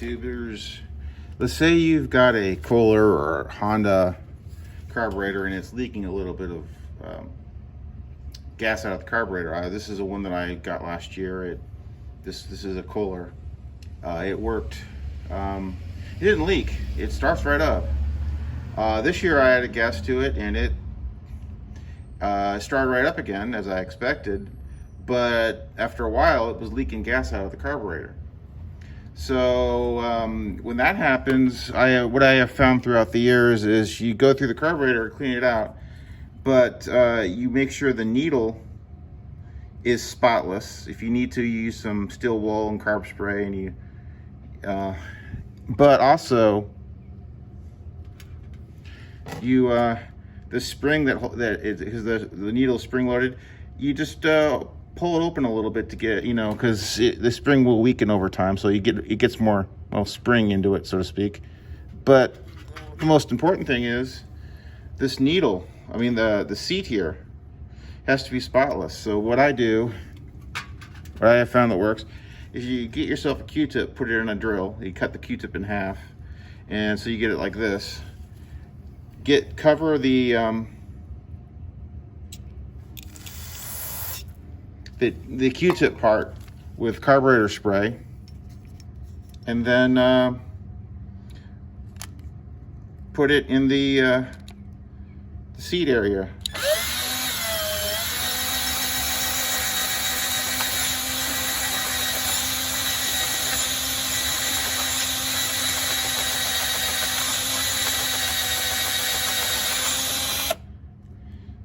Tubers. Let's say you've got a Kohler or Honda carburetor and it's leaking a little bit of gas out of the carburetor. This is the one that I got last year. This is a Kohler. It worked. It didn't leak. It starts right up. This year I added gas to it and it started right up again as I expected, but after a while it was leaking gas out of the carburetor. So when that happens, what I have found throughout the years is you go through the carburetor, clean it out, but you make sure the needle is spotless. If you need to, you use some steel wool and carb spray, and but also the spring that is the needle is spring loaded, you just pull it open a little bit to get, because the spring will weaken over time, so it gets more spring into it, so to speak. But the most important thing is this needle. I mean, the seat here has to be spotless. So what I have found that works is you get yourself a Q-tip, put it in a drill, you cut the Q-tip in half, and so you get it like this. Cover the Q-tip part with carburetor spray, and then put it in the seat area.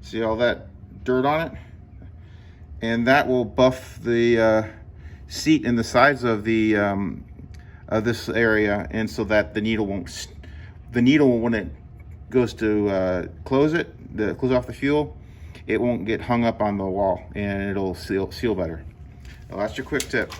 See all that dirt on it? And that will buff the seat and the sides of the of this area, and so that the needle when it goes to close off the fuel, it won't get hung up on the wall, and it'll seal better. Well, that's your quick tip.